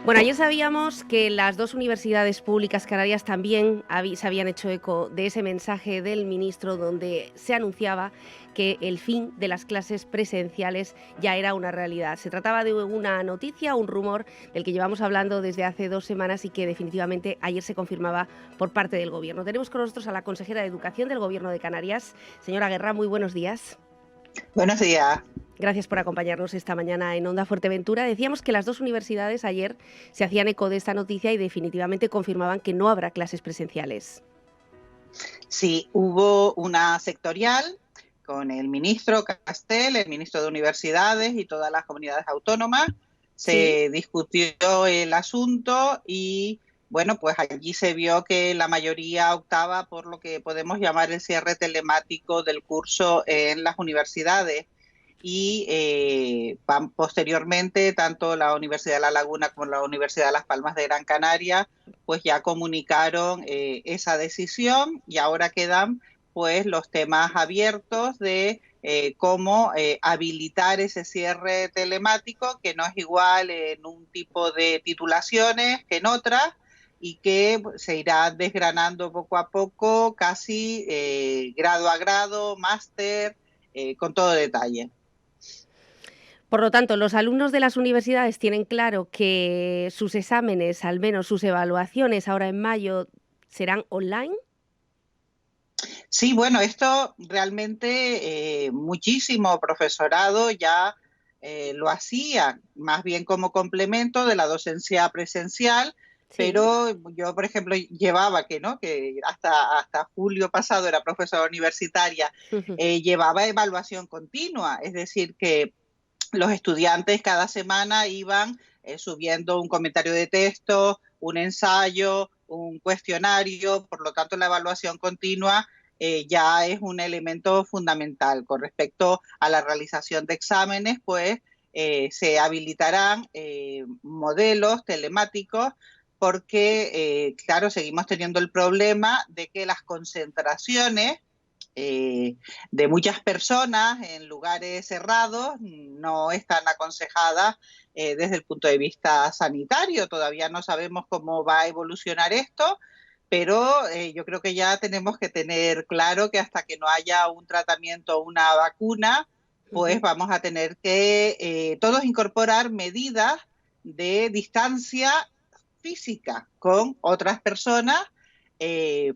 Bueno, ayer sabíamos que las dos universidades públicas canarias también se habían hecho eco de ese mensaje del ministro donde se anunciaba que el fin de las clases presenciales ya era una realidad. Se trataba de una noticia, un rumor del que llevamos hablando desde hace 2 semanas y que definitivamente ayer se confirmaba por parte del Gobierno. Tenemos con nosotros a la consejera de Educación del Gobierno de Canarias, señora Guerra. Muy buenos días. Buenos días. Gracias por acompañarnos esta mañana en Onda Fuerteventura. Decíamos que las dos universidades ayer se hacían eco de esta noticia y definitivamente confirmaban que no habrá clases presenciales. Sí, hubo una sectorial con el ministro Castel, el ministro de Universidades y todas las comunidades autónomas. Se discutió el asunto y, bueno, pues allí se vio que la mayoría optaba por lo que podemos llamar el cierre telemático del curso en las universidades. Y posteriormente tanto la Universidad de La Laguna como la Universidad de Las Palmas de Gran Canaria pues ya comunicaron esa decisión, y ahora quedan pues los temas abiertos de cómo habilitar ese cierre telemático, que no es igual en un tipo de titulaciones que en otras, y que se irá desgranando poco a poco, casi grado a grado, máster, con todo detalle. Por lo tanto, los alumnos de las universidades tienen claro que sus exámenes, al menos sus evaluaciones ahora en mayo, serán online. Sí, bueno, esto realmente muchísimo profesorado ya lo hacía, más bien como complemento de la docencia presencial, sí. Pero yo, por ejemplo, llevaba que hasta julio pasado era profesora universitaria, llevaba evaluación continua, es decir, que los estudiantes cada semana iban subiendo un comentario de texto, un ensayo, un cuestionario. Por lo tanto, la evaluación continua ya es un elemento fundamental. Con respecto a la realización de exámenes, pues se habilitarán modelos telemáticos, porque, claro, seguimos teniendo el problema de que las concentraciones de muchas personas en lugares cerrados no están aconsejadas desde el punto de vista sanitario. Todavía no sabemos cómo va a evolucionar esto, pero yo creo que ya tenemos que tener claro que hasta que no haya un tratamiento o una vacuna, pues vamos a tener que todos incorporar medidas de distancia física con otras personas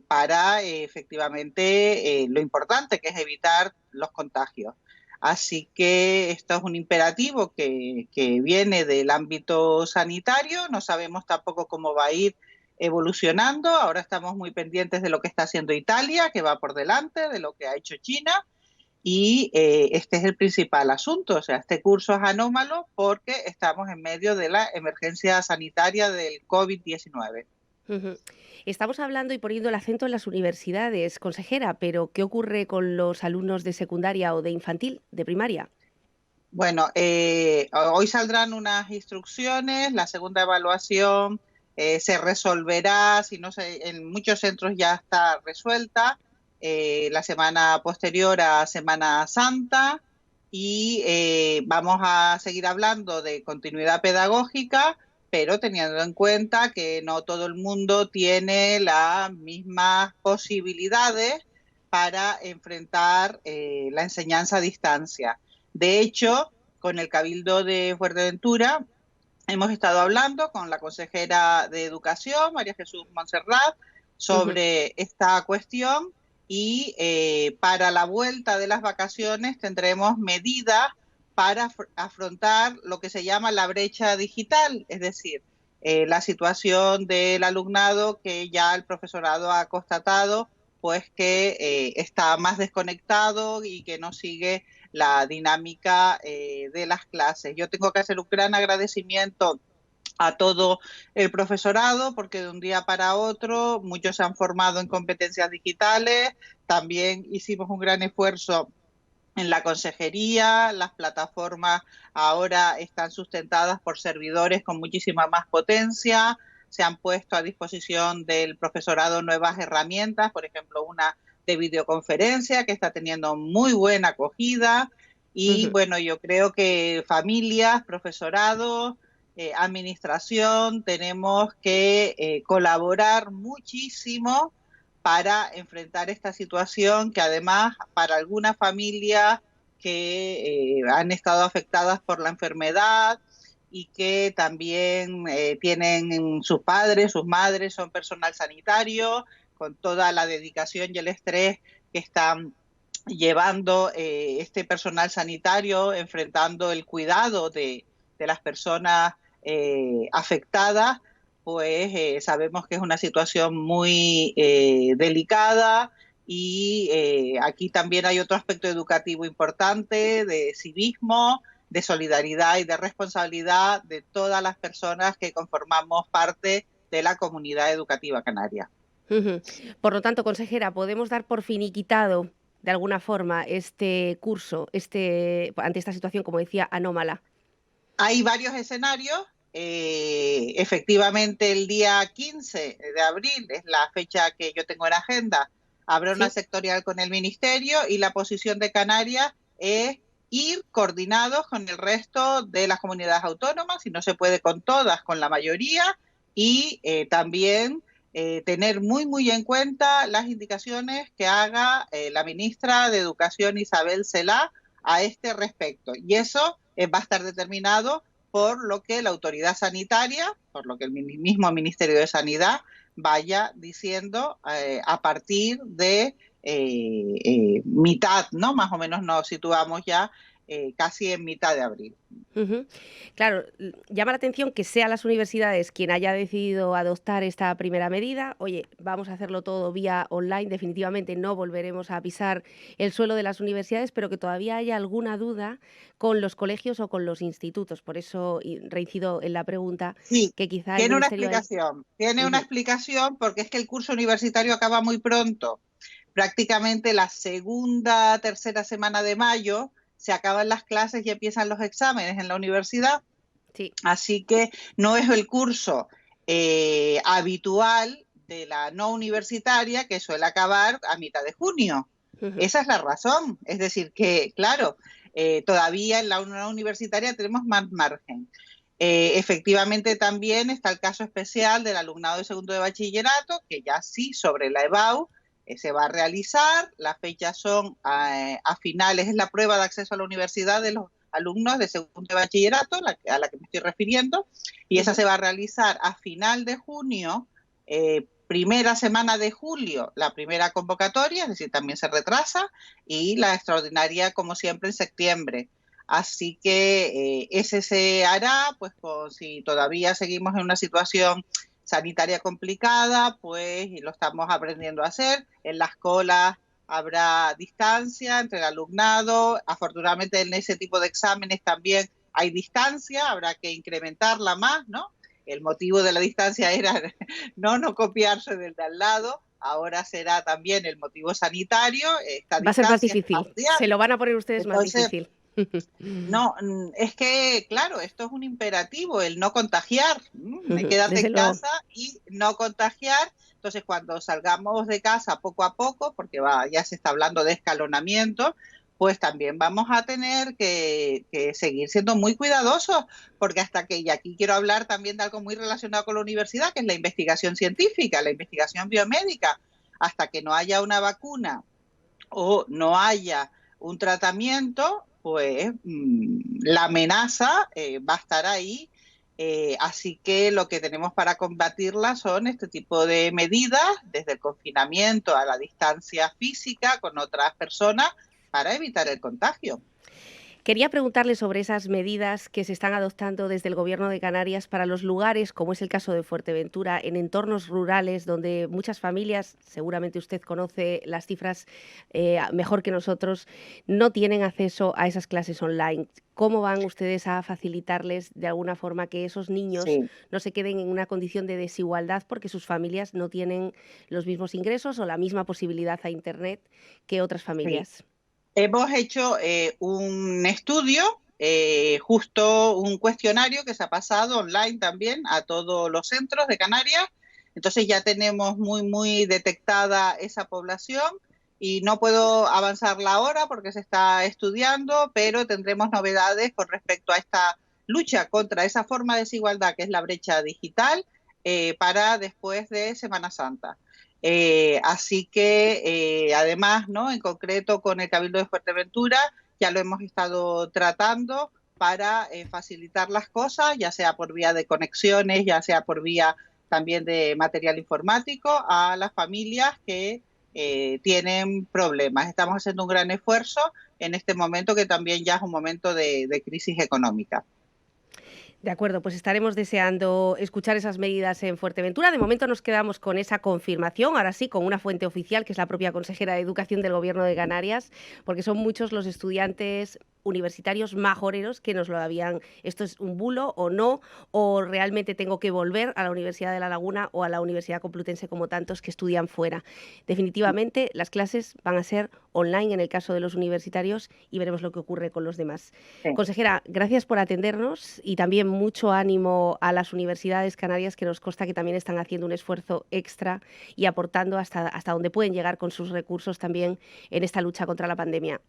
para efectivamente lo importante, que es evitar los contagios. Así que esto es un imperativo que viene del ámbito sanitario. No sabemos tampoco cómo va a ir evolucionando. Ahora estamos muy pendientes de lo que está haciendo Italia, que va por delante de lo que ha hecho China. Y este es el principal asunto. O sea, este curso es anómalo porque estamos en medio de la emergencia sanitaria del COVID-19. Estamos hablando y poniendo el acento en las universidades, consejera, pero ¿qué ocurre con los alumnos de secundaria o de infantil, de primaria? Bueno, hoy saldrán unas instrucciones, la segunda evaluación se resolverá, si no sé, en muchos centros ya está resuelta, la semana posterior a Semana Santa, y vamos a seguir hablando de continuidad pedagógica, pero teniendo en cuenta que no todo el mundo tiene las mismas posibilidades para enfrentar la enseñanza a distancia. De hecho, con el Cabildo de Fuerteventura hemos estado hablando con la consejera de Educación, María Jesús Montserrat, sobre esta cuestión, y para la vuelta de las vacaciones tendremos medidas para afrontar lo que se llama la brecha digital, es decir, la situación del alumnado que ya el profesorado ha constatado pues que está más desconectado y que no sigue la dinámica de las clases. Yo tengo que hacer un gran agradecimiento a todo el profesorado, porque de un día para otro muchos se han formado en competencias digitales. También hicimos un gran esfuerzo en la consejería. Las plataformas ahora están sustentadas por servidores con muchísima más potencia. Se han puesto a disposición del profesorado nuevas herramientas, por ejemplo, una de videoconferencia que está teniendo muy buena acogida. Y bueno, yo creo que familias, profesorado administración tenemos que colaborar muchísimo para enfrentar esta situación que además para algunas familias que han estado afectadas por la enfermedad y que también tienen sus padres, sus madres, son personal sanitario, con toda la dedicación y el estrés que están llevando este personal sanitario, enfrentando el cuidado de las personas afectadas, pues sabemos que es una situación muy delicada y aquí también hay otro aspecto educativo importante de civismo, de solidaridad y de responsabilidad de todas las personas que conformamos parte de la comunidad educativa canaria. Por lo tanto, consejera, ¿podemos dar por finiquitado de alguna forma este curso, ante esta situación, como decía, anómala? Hay varios escenarios. Efectivamente, el día 15 de abril es la fecha que yo tengo en agenda. Habrá una Sí. sectorial con el Ministerio y la posición de Canarias es ir coordinados con el resto de las comunidades autónomas, si no se puede con todas, con la mayoría, y también tener muy en cuenta las indicaciones que haga la ministra de Educación, Isabel Celaá, a este respecto. Y eso va a estar determinado por lo que la autoridad sanitaria, por lo que el mismo Ministerio de Sanidad vaya diciendo a partir de mitad, ¿no? Más o menos nos situamos ya casi en mitad de abril. Claro, llama la atención que sean las universidades quien haya decidido adoptar esta primera medida. Oye, vamos a hacerlo todo vía online, definitivamente no volveremos a pisar el suelo de las universidades, pero que todavía haya alguna duda con los colegios o con los institutos. Por eso reincido en la pregunta Sí, que quizá el tiene una Ministerio ahí. explicación, tiene una explicación porque es que el curso universitario acaba muy pronto. Prácticamente la segunda, tercera semana de mayo se acaban las clases y empiezan los exámenes en la universidad. Sí. Así que no es el curso habitual de la no universitaria que suele acabar a mitad de junio. Esa es la razón. Es decir, que, claro, todavía en la no universitaria tenemos más margen. Efectivamente, también está el caso especial del alumnado de segundo de bachillerato, que ya sí, sobre la EBAU, se va a realizar. Las fechas son a finales, es la prueba de acceso a la universidad de los alumnos de segundo de bachillerato, a la que me estoy refiriendo, y esa se va a realizar a final de junio, primera semana de julio, la primera convocatoria, es decir, también se retrasa, y la extraordinaria, como siempre, en septiembre. Así que ese se hará, pues si todavía seguimos en una situación sanitaria complicada, pues y lo estamos aprendiendo a hacer. En las colas habrá distancia entre el alumnado. Afortunadamente en ese tipo de exámenes también hay distancia, habrá que incrementarla más, ¿no? El motivo de la distancia era no copiarse del de al lado. Ahora será también el motivo sanitario. Esta Va a ser más distancia es difícil. parcial. Se lo van a poner ustedes más Entonces, difícil. no, es que, claro, esto es un imperativo, el no contagiar. Quédate Desde en luego. casa y no contagiar. Entonces, cuando salgamos de casa poco a poco, porque ya se está hablando de escalonamiento, pues también vamos a tener que seguir siendo muy cuidadosos, porque hasta que, y aquí quiero hablar también de algo muy relacionado con la universidad, que es la investigación científica, la investigación biomédica, hasta que no haya una vacuna o no haya un tratamiento, pues la amenaza va a estar ahí. Así que lo que tenemos para combatirla son este tipo de medidas, desde el confinamiento a la distancia física con otras personas, para evitar el contagio. Quería preguntarle sobre esas medidas que se están adoptando desde el Gobierno de Canarias para los lugares, como es el caso de Fuerteventura, en entornos rurales donde muchas familias, seguramente usted conoce las cifras mejor que nosotros, no tienen acceso a esas clases online. ¿Cómo van ustedes a facilitarles de alguna forma que esos niños Sí. no se queden en una condición de desigualdad porque sus familias no tienen los mismos ingresos o la misma posibilidad a Internet que otras Sí. familias? Hemos hecho un estudio, justo un cuestionario que se ha pasado online también a todos los centros de Canarias. Entonces ya tenemos muy detectada esa población y no puedo avanzarla ahora porque se está estudiando, pero tendremos novedades con respecto a esta lucha contra esa forma de desigualdad que es la brecha digital para después de Semana Santa. Así que además, ¿no?, en concreto con el Cabildo de Fuerteventura ya lo hemos estado tratando para facilitar las cosas, ya sea por vía de conexiones, ya sea por vía también de material informático a las familias que tienen problemas. Estamos haciendo un gran esfuerzo en este momento que también ya es un momento de crisis económica. De acuerdo, pues estaremos deseando escuchar esas medidas en Fuerteventura. De momento nos quedamos con esa confirmación, ahora sí, con una fuente oficial, que es la propia consejera de Educación del Gobierno de Canarias, porque son muchos los estudiantes universitarios majoreros que nos lo habían, esto es un bulo o no, o realmente tengo que volver a la Universidad de La Laguna o a la Universidad Complutense como tantos que estudian fuera. Definitivamente las clases van a ser online en el caso de los universitarios y veremos lo que ocurre con los demás. Sí. Consejera, gracias por atendernos y también mucho ánimo a las universidades canarias, que nos consta que también están haciendo un esfuerzo extra y aportando hasta donde pueden llegar con sus recursos también en esta lucha contra la pandemia.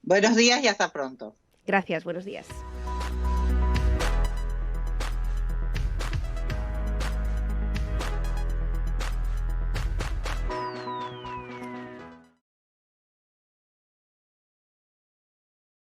Buenos días y hasta pronto. Gracias, buenos días.